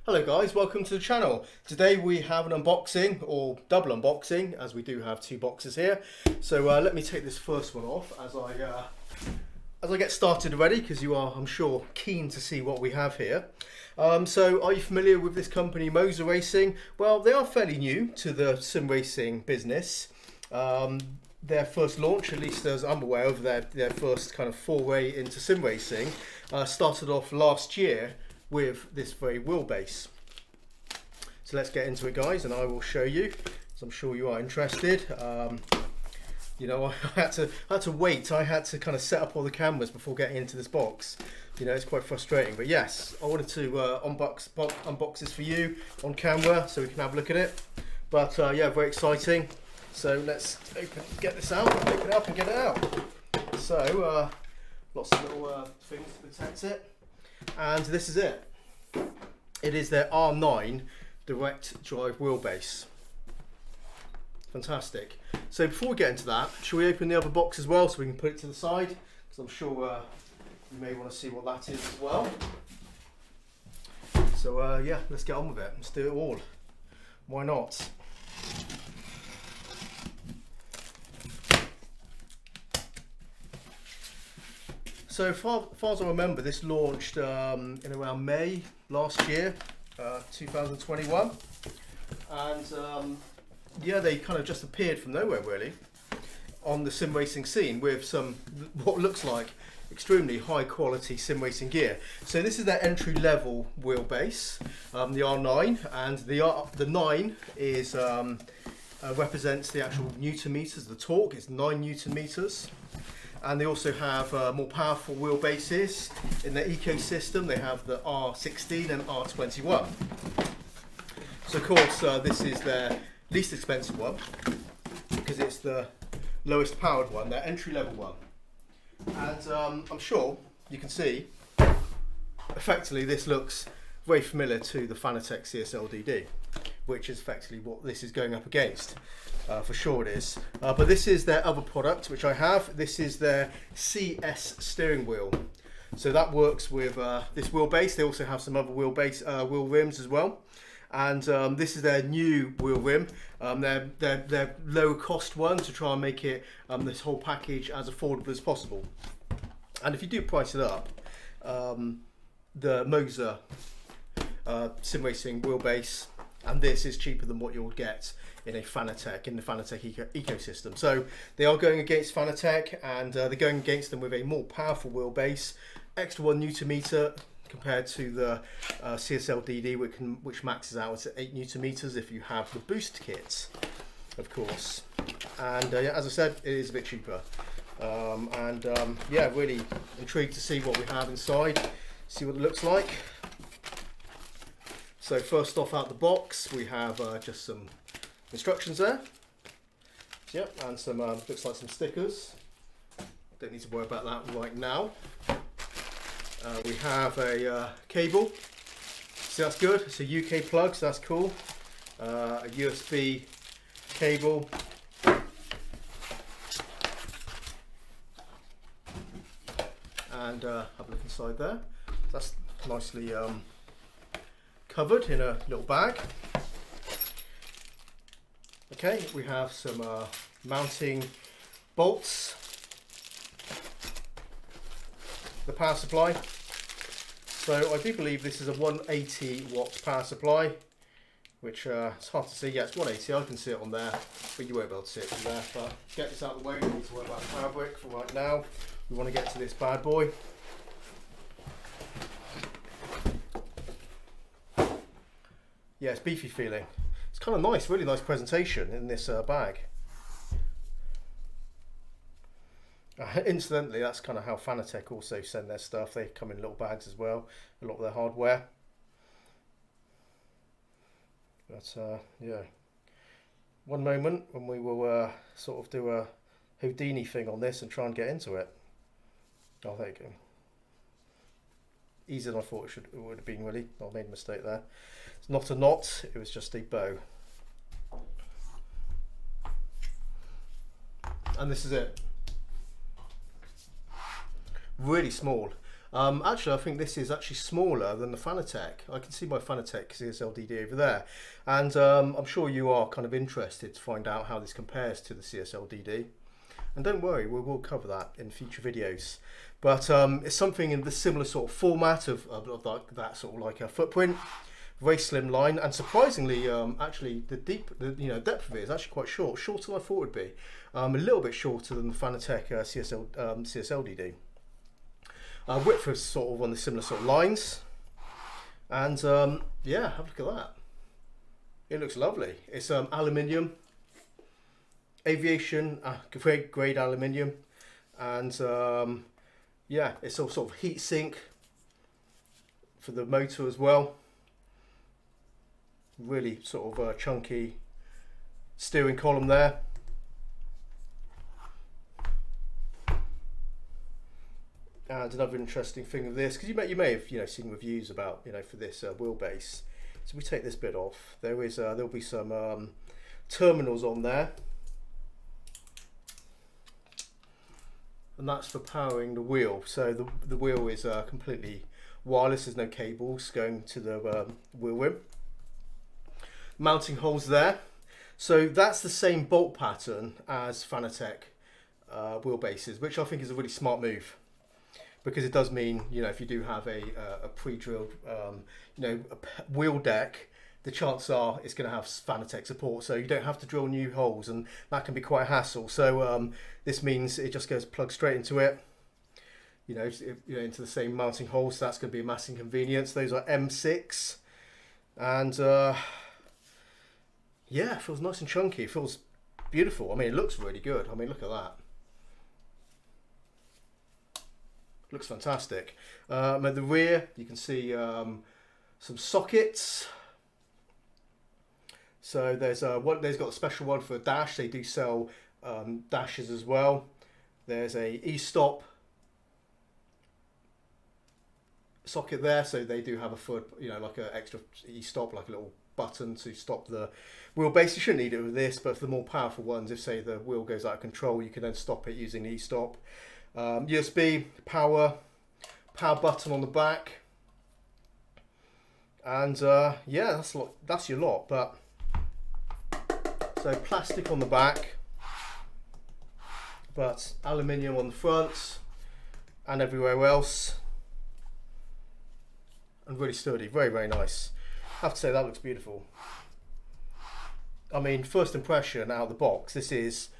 Hello guys, welcome to the channel. Today we have an unboxing, or double unboxing, as we do have two boxes here. So let me take this first one off as I get started already, because you are, I'm sure, keen to see what we have here. So are you familiar with this company, MOZA Racing? Well, they are fairly new to the sim racing business. Their first launch, at least as I'm aware of, their first kind of foray into sim racing, started off last year with this very wheelbase. So let's get into it, guys, and I will show you, so I'm sure you are interested. You know, I had to wait. I had to kind of set up all the cameras before getting into this box. You know, it's quite frustrating, but yes, I wanted to unbox this for you on camera so we can have a look at it. But yeah, very exciting. So let's get this out, open it up and get it out. So lots of little things to protect it. And this is it. It is their R9 direct drive wheelbase. Fantastic. So before we get into that, shall we open the other box as well so we can put it to the side? Because I'm sure you may want to see what that is as well. So yeah, let's get on with it. Let's do it all. Why not? So far as I remember, this launched in around May last year, 2021, and yeah, they kind of just appeared from nowhere really on the sim racing scene with some what looks like extremely high quality sim racing gear. So this is their entry level wheelbase, the R9, and the 9 is represents the actual newton meters. The torque is 9 newton meters. And they also have more powerful wheelbases in their ecosystem. They have the R16 and R21. So of course this is their least expensive one because it's the lowest powered one, their entry level one. And I'm sure you can see, effectively this looks very familiar to the Fanatec CSL-DD, which is effectively what this is going up against. For sure it is. But this is their other product, which I have. This is their CS steering wheel. So that works with this wheelbase. They also have some other wheel rims as well. And this is their new wheel rim. Their low cost one to try and make it this whole package as affordable as possible. And if you do price it up, the MOZA sim racing wheelbase and this is cheaper than what you'll get in the Fanatec ecosystem. So they are going against Fanatec, and they're going against them with a more powerful wheelbase, extra 1 newton meter compared to the CSL-DD, which maxes out at 8 newton meters if you have the boost kits, of course. And yeah, as I said, it is a bit cheaper. Yeah, really intrigued to see what we have inside, see what it looks like. So first off out the box, we have just some instructions there. Yep, and some looks like some stickers. Don't need to worry about that right now. We have a cable. So that's good. It's a UK plug, so that's cool. A USB cable. And have a look inside there. That's nicely covered in a little bag. Okay, we have some mounting bolts, the power supply. So I do believe this is a 180 watt power supply, which it's hard to see. Yeah, it's 180. I can see it on there, but you won't be able to see it from there. But get this out of the way. We need to worry about fabric for right now. We want to get to this bad boy. Yeah, it's beefy feeling. It's kind of nice, really nice presentation in this bag. Incidentally, that's kind of how Fanatec also send their stuff. They come in little bags as well, a lot of their hardware. But yeah, one moment when we will sort of do a Houdini thing on this and try and get into it. Oh, there you go. Easier than I thought it would have been, really. I made a mistake there. It's not a knot, it was just a bow. And this is it. Really small. Actually, I think this is actually smaller than the Fanatec. I can see my Fanatec CSLDD over there, and I'm sure you are kind of interested to find out how this compares to the CSLDD. And don't worry, we will cover that in future videos. But it's something in the similar sort of format of that sort of like a footprint, very slim line, and surprisingly, actually the depth of it is actually quite short, shorter than I thought it would be. A little bit shorter than the Fanatec CSLDD. Width is sort of on the similar sort of lines, and yeah, have a look at that. It looks lovely. It's aluminium, aviation grade aluminium, and yeah, it's all sort of heat sink for the motor as well. Really sort of chunky steering column there. And another interesting thing of this, because you may have seen reviews about for this wheelbase. So we take this bit off. There'll be some terminals on there, and that's for powering the wheel. So the wheel is completely wireless. There's no cables going to the wheel rim. Mounting holes there. So that's the same bolt pattern as Fanatec wheelbases, which I think is a really smart move. Because it does mean, if you do have a pre-drilled, wheel deck, the chances are it's going to have Fanatec support, so you don't have to drill new holes, and that can be quite a hassle. So this means it just goes plugged straight into it, into the same mounting hole. So that's going to be a massive convenience. Those are M6, and yeah, it feels nice and chunky. It feels beautiful. I mean, it looks really good. I mean, look at that. Looks fantastic. At the rear, you can see some sockets. So there's got a special one for a dash. They do sell dashes as well. There's a e-stop socket there, so they do have a foot, like an extra e-stop, like a little button to stop the wheelbase. You shouldn't need it with this, but for the more powerful ones, if say the wheel goes out of control, you can then stop it using the e-stop. USB power button on the back, and yeah, that's your lot. But so plastic on the back, but aluminium on the front and everywhere else, and really sturdy, very, very nice. I have to say that looks beautiful. I mean, first impression out of the box, this is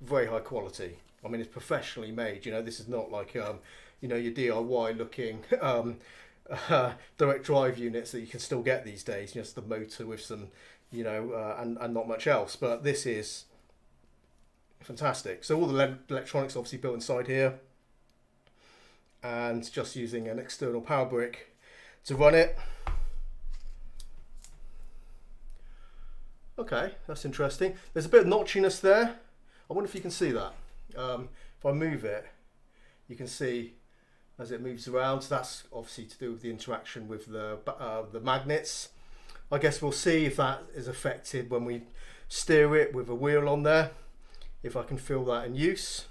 very high quality. I mean, it's professionally made. This is not like your DIY looking direct drive units that you can still get these days. Just the motor with some, and not much else. But this is fantastic. So all the electronics obviously built inside here, and just using an external power brick to run it. Okay, that's interesting. There's a bit of notchiness there. I wonder if you can see that. If I move it, you can see as it moves around. So that's obviously to do with the interaction with the magnets. I guess we'll see if that is affected when we steer it with a wheel on there, if I can feel that in use.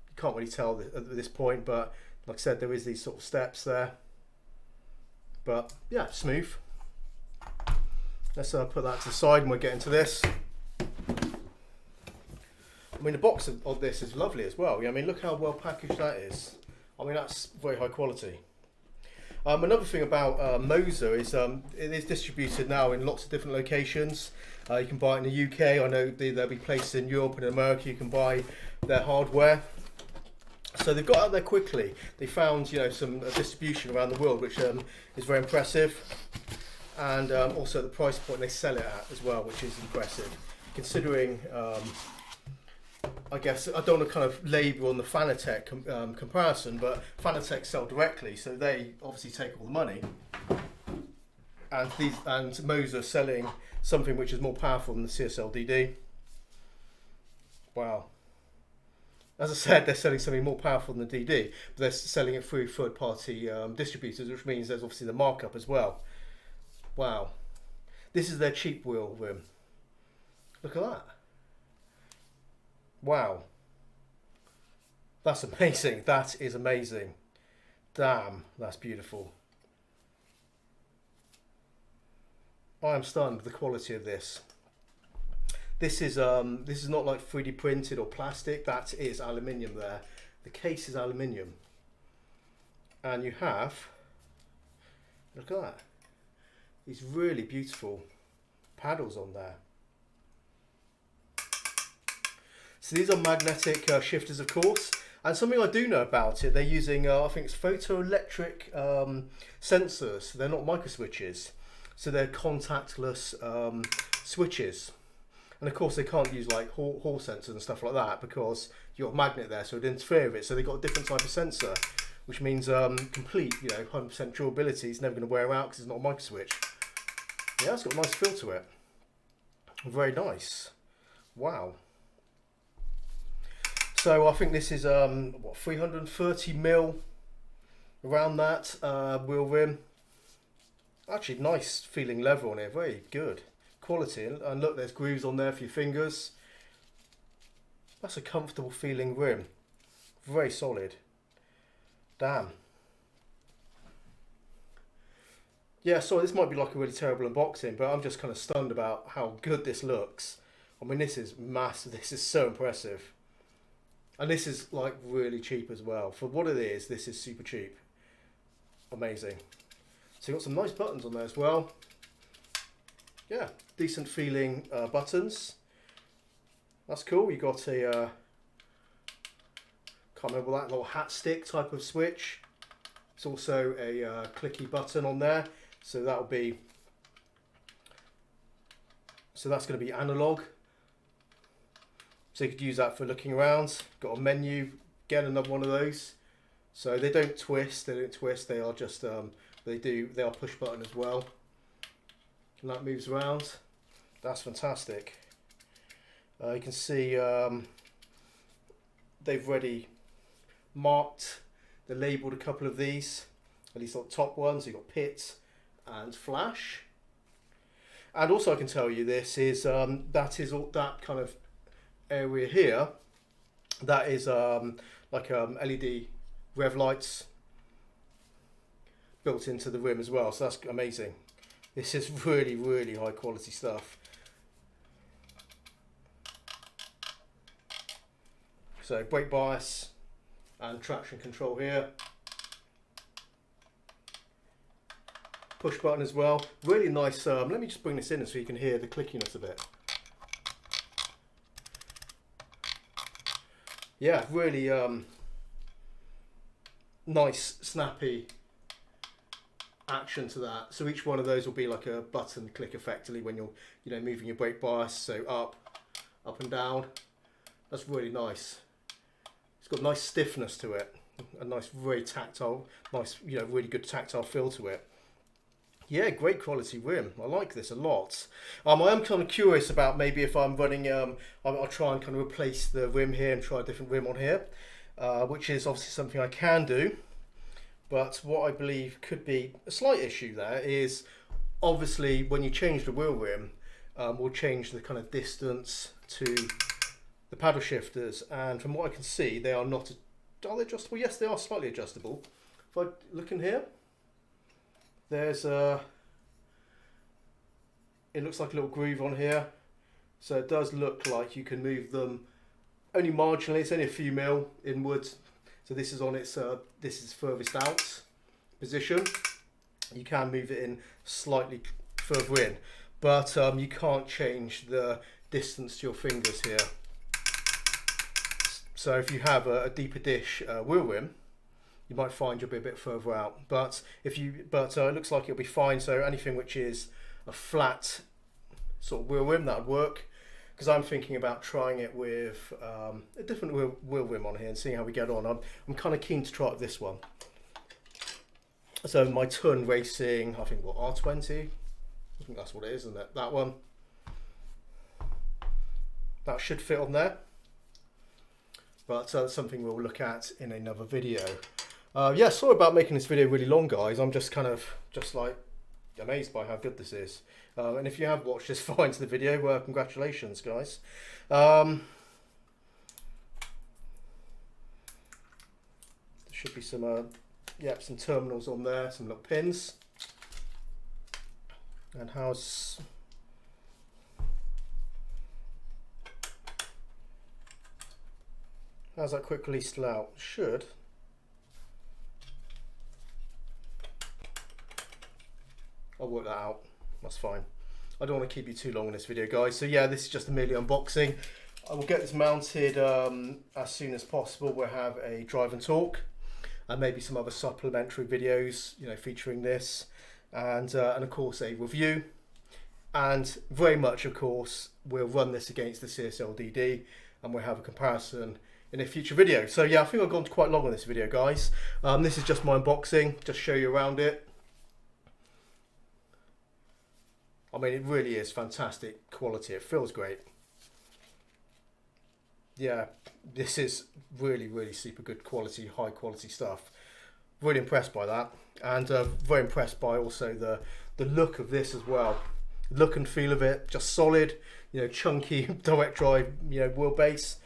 You can't really tell at this point, but like I said, there is these sort of steps there. But yeah, smooth. Let's put that to the side and we'll get into this. I mean, the box of this is lovely as well. I mean, look how well packaged that is. I mean, that's very high quality. Another thing about MOZA is it is distributed now in lots of different locations. You can buy it in the UK. I know they'll be placed in Europe and in America. You can buy their hardware. So they've got out there quickly. They found some distribution around the world, which is very impressive. And also the price point they sell it at as well, which is impressive. Considering, I guess, I don't want to kind of label on the Fanatec comparison, but Fanatec sell directly, so they obviously take all the money. And MOZA selling something which is more powerful than the CSLDD. Wow. As I said, they're selling something more powerful than the DD, but they're selling it through third-party distributors, which means there's obviously the markup as well. Wow. This is their cheap wheel rim. Look at that. Wow. That's amazing. That is amazing. Damn, that's beautiful. I am stunned with the quality of this. This is not like 3D printed or plastic. That is aluminium there. The case is aluminium, and you have, look at that, these really beautiful paddles on there. So these are magnetic shifters, of course. And something I do know about it, they're using, I think it's photoelectric sensors. They're not micro switches. So they're contactless switches. And of course they can't use like hall sensors and stuff like that because you've got a magnet there, so it interfere with it. So they've got a different type of sensor, which means complete, 100% durability. It's never going to wear out because it's not a micro switch. Yeah, it's got a nice feel to it. Very nice. Wow. So I think this is what, 330mm around that wheel rim. Actually, nice feeling leather on it, very good quality. And look, there's grooves on there for your fingers. That's a comfortable feeling rim, very solid. Damn. Yeah, sorry, this might be like a really terrible unboxing, but I'm just kind of stunned about how good this looks. I mean, this is massive. This is so impressive. And this is like really cheap as well. For what it is, this is super cheap. Amazing. So you've got some nice buttons on there as well. Yeah, decent feeling buttons. That's cool. You got a, can't remember that, little hat stick type of switch. It's also a clicky button on there. So that'll be, so that's going to be analog. So you could use that for looking around. Got a menu, again another one of those. So they don't twist, they are just, they are push button as well. And that moves around. That's fantastic. You can see they've already marked, they labelled a couple of these, at least on the top ones. You've got pit and flash. And also I can tell you this is, that is all that kind of area here, that is like LED rev lights built into the rim as well, so that's amazing. This is really, really high quality stuff. So brake bias and traction control here. Push button as well. Really nice, let me just bring this in so you can hear the clickiness of it. Yeah, really nice, snappy action to that. So each one of those will be like a button click effectively when you're moving your brake bias. So up and down. That's really nice. It's got nice stiffness to it. A nice, very tactile, nice, really good tactile feel to it. Yeah, great quality rim. I like this a lot. I am kind of curious about maybe if I'm running, I'll try and kind of replace the rim here and try a different rim on here, which is obviously something I can do. But what I believe could be a slight issue there is obviously when you change the wheel rim, we'll change the kind of distance to the paddle shifters. And from what I can see, they are not, are they adjustable? Yes, they are slightly adjustable. If I look in here, there's a, it looks like a little groove on here. So it does look like you can move them only marginally. It's only a few mil inwards. So this is on its, this is furthest out position. You can move it in slightly further in, but you can't change the distance to your fingers here. So if you have a deeper dish wheel rim, you might find you'll be a bit further out. But if you, it looks like it'll be fine. So anything which is a flat sort of wheel rim, that would work. Because I'm thinking about trying it with a different wheel rim on here and seeing how we get on. I'm kind of keen to try it with this one. So my Ton Racing, I think what, R20? I think that's what it is, isn't it? That one. That should fit on there. But that's something we'll look at in another video. Yeah, sorry about making this video really long, guys. I'm just kind of like amazed by how good this is. And if you have watched this far into the video, congratulations, guys. There should be some Yep, some terminals on there, some little pins. And how's that quick release still out? Should. I'll work that out. That's fine. I don't want to keep you too long in this video, guys. So yeah, this is just a merely unboxing. I will get this mounted as soon as possible. We'll have a drive and talk, and maybe some other supplementary videos, you know, featuring this, and of course a review, and very much, of course, we'll run this against the CSL-DD, and we'll have a comparison in a future video. So yeah, I think I've gone quite long on this video, guys. This is just my unboxing, just show you around it. I mean, it really is fantastic quality. It feels great. Yeah, this is really, really super good quality, high quality stuff. Really impressed by that, and very impressed by also the look of this as well. Look and feel of it, just solid, you know, chunky direct drive, you know, wheelbase.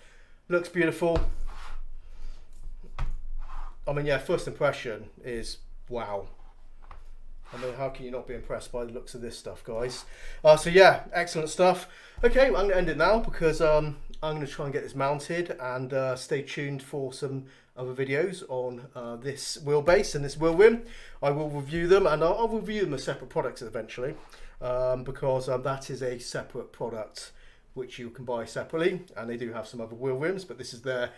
Looks beautiful. I mean, yeah, first impression is wow. I mean, how can you not be impressed by the looks of this stuff, guys? So yeah, excellent stuff. Okay, I'm going to end it now because I'm going to try and get this mounted, and stay tuned for some other videos on this wheelbase and this wheel rim. I will review them, and I'll review them as separate products eventually, because that is a separate product which you can buy separately, and they do have some other wheel rims, but this is their,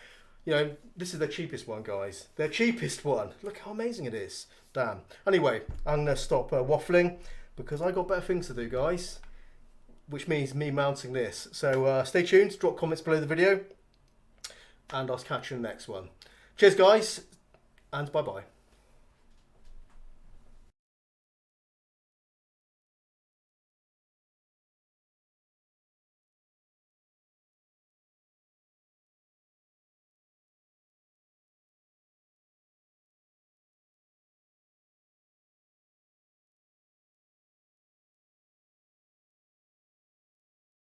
you know, this is their cheapest one, guys. Their cheapest one. Look how amazing it is. Damn. Anyway, I'm going to stop waffling because I got better things to do, guys, which means me mounting this. So stay tuned, drop comments below the video, and I'll catch you in the next one. Cheers, guys, and bye-bye.